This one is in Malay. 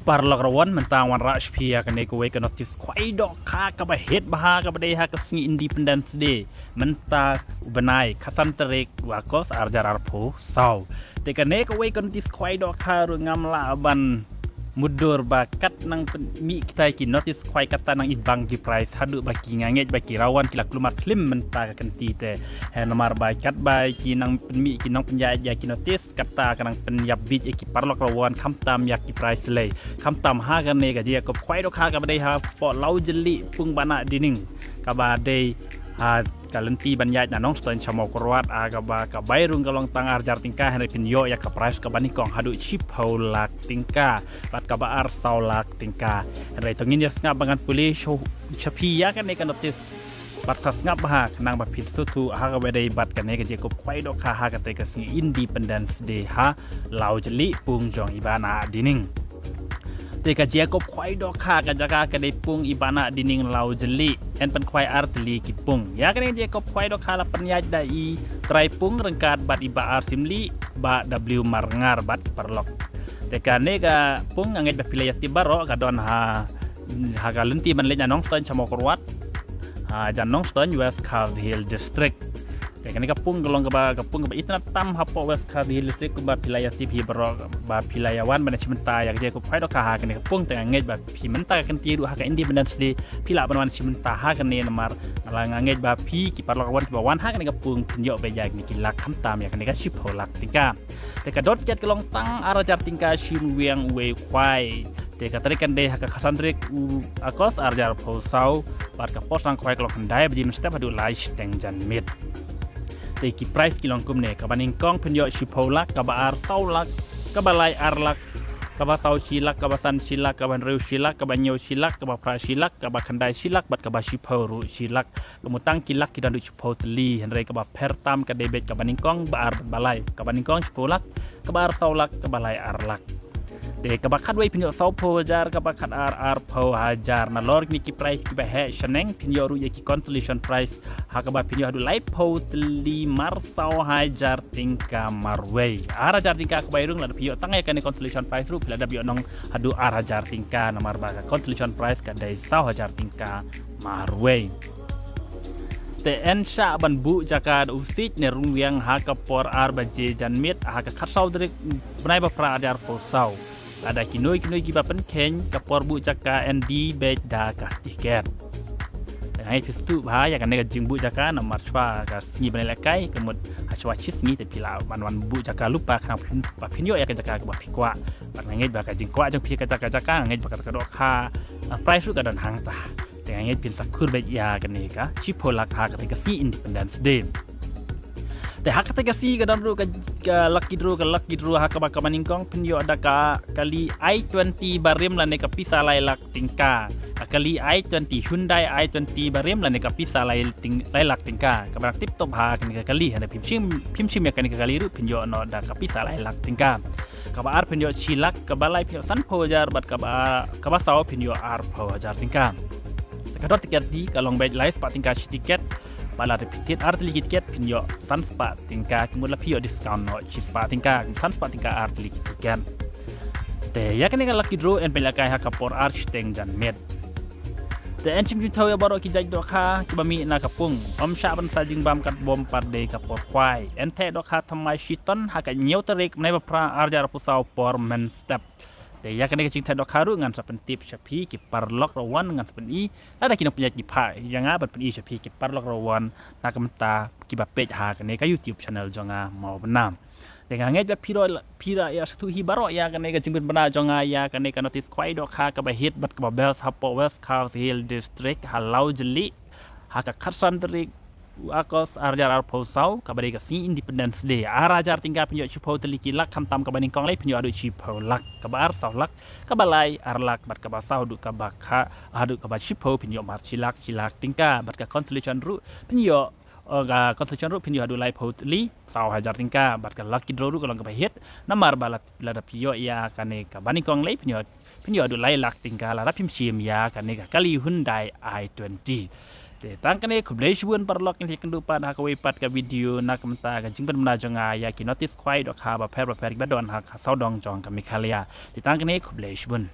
Parlok rawan mentang wan raj pia kene ko wake notice kwai dok kha ka ba het baha ka ba ha ka singi Independence Day menta benai khasam terik wakos arjar arpo sau te kene ko wake notice kwai dok kha ru ngam la ban mudur bakat nang mi kita ki notice kwai kata nang ibang di price hadu baki nganget baki rawan kila kelumar slim menta ka kenti te he nomor bakat baki nang mi ki nang penjaja ki notice kata kanang penyap bit ki parlok rawan kamtam yak ki price lay kamtam ha kan ne ga dia ko kwai dok ha ka badai ha po lau jeli pung bana dining ka badai ha kalenti banyak na nong ston chamo korwat aga ba ka bairung kalong tang arjar tingkah henry pinyo ya ka price ka bani kong hadu chip haulak tingkah bat ka ba ar saulak tingkah henry tongin ya ngap bangan puli show chapi ya kan ne kan notice bat sas ngap ha kanang ba pit sutu ha ka bedai bat kan ne ka je ko kwai dok ha ka te ka si Independence Day ha lau jeli pung jong ibana dining Teka Jacob kwai dok ha ka jaga ka dei pung ibana dining lau jeli en pen kwai arteli ki pung ya kan Jacob kwai dok ha la penyaj dai trai pung rengkat bat iba ar simli ba w marngar bat perlok teka ne ka pung anget ba pilayat tibaro ka don ha ka lenti man le nong ston chamo korwat ha janong ston West Carl Hill District teka ne ka pung golong ka pung ba itna tam hapo West Carl Hill District ba pilayat ti baro ba pilayawan management ta ya je ko phai dok ha kan ka pung teng nget ba pi menta kan ti du ha ka Independence Day pila ban management ta ha kan ne namar ala nget ba pi ki parlok wan ki ba wan ha kan ka pung pinyo be ya ni ki lak kham tam ya kan ka ship holak tingka te ka dot jet kelong tang arajar tingka shin wiang we kwai te ka tari kan de ha ka khasandrik akos arjar phosau bat ka pos nang kwai kelong handai bjim step hadu lai teng jan mit te ki price kilong kumne ka baning kong pinyo ship holak ka ba ar saulak ka balai arlak ka ba sau silak ka ba san silak ka ban reu silak ka ba nyo silak ka ba pra silak ka ba khandai silak bat ka ba shiphoru silak kemutang kilak kidan du shipho tli henre ka ba pertam ka debet ka baning kong ba ar balai ka baning kong shipholak ka ba ar saulak ka balai arlak de ka ba khat wei pinyo sau pho jar ka ba khat ar pho hajar na lor ni ki price ki ba he shaneng pinyo ru ye ki consolation price ha ka ba pinyo hadu lai pho tli mar sau hajar tingka marwei ar hajar tingka ka bairung la pinyo tang ya kan consolation price ru pila da bio nong hadu ar hajar tingka na mar ba consolation price ka dai sau hajar tingka marwei te en sha ban bu jaka usik ne rung wiang ha ka por ar ba je jan mit ha ka khat sau drik bnai ba pra adar pho sau ada kinoi ki bapen ken kapor bu jaka ND be da ka tiket hai fistu ba ya kan ne jing bu jaka na marchwa ka singi bane lakai kemut hachwa chis ni te pila wan bu jaka lupa kan pa pinyo ya ka jaka ba pikwa ban ngai ba ka jing kwa jang pi ka jaka ngai ba ka dok kha price ru ka dan hang ta te ngai pin sakur be ya kan ne ka chipolak ha ka te ka si Independence Day te hak te kasi ka dan ru ka lucky draw ha ka ba ka maningkong pinyo ada ka kali i20 barim la ne ka pisa lai lak tingka kali i20 Hyundai i20 barim la ne ka pisa lai lak tingka ka ba tip top ha ka kali ha pim chim ya ka kali ru pinyo no da ka pisa lai lak tingka ka ba ar pinyo chilak ka ba lai pinyo san phojar bat ka ba saw pinyo ar phojar tingka ka dot tiket di kalong baik lai spa tingka tiket pala repeated artli tiket pinyo san spa tingka kemudian pio discount no spa tingka san spa tingka artli tiket te ya kan lucky draw en pelakai ha kapor arch teng jan met te en chim tau ya baro ki jaj dok ha ki bami na kapung om sha ban sa jing bam kat bom par de kapor kwai en te dok ha thamai shiton ha ka nyeu terik nei ba pra arjar pusau por men step te ya kan ching thai dok haru ngan sa pen tip chapi ki parlok rawan ngan sa pen I ada kino punya ki pha yanga ban pen I chapi ki parlok rawan na kamta ki ba page ha kan ka YouTube channel jonga mau benam te nganget ba pira ya stu hi baro ya kan ka jing ben bana jonga ya kan ka notice kwai dok ha ka ba hit bat ka ba bells hapo West Carl Hill District halau jeli ha ka khatsan terik akos arjar arpo sau kabari ka si Independence Day arajar tinggal pinyo chipo teliki lak kamtam kabaning kong lai pinyo adu chipo lak kabar sau lak kabalai arlak bat kaba sau du kabakha adu kaba chipo pinyo mar chilak tingka bat ka consolation ru pinyo ga consolation ru pinyo adu lai potli sau hajar tingka bat ka lucky draw ru kalong ka hit namar balat lada pinyo ya kane kabaning kong lai pinyo adu lai lak tingka la rapim sim ya kane ka kali Hyundai i20 tang kan ku blei shun parlok ni kan dupa na ka wipat ka video na kamta kan jing ben na janga ya ki notice kwai dok ha ba pher ba pher ba don ha ka sau dong jong ka mikhalia tang kan ku blei shun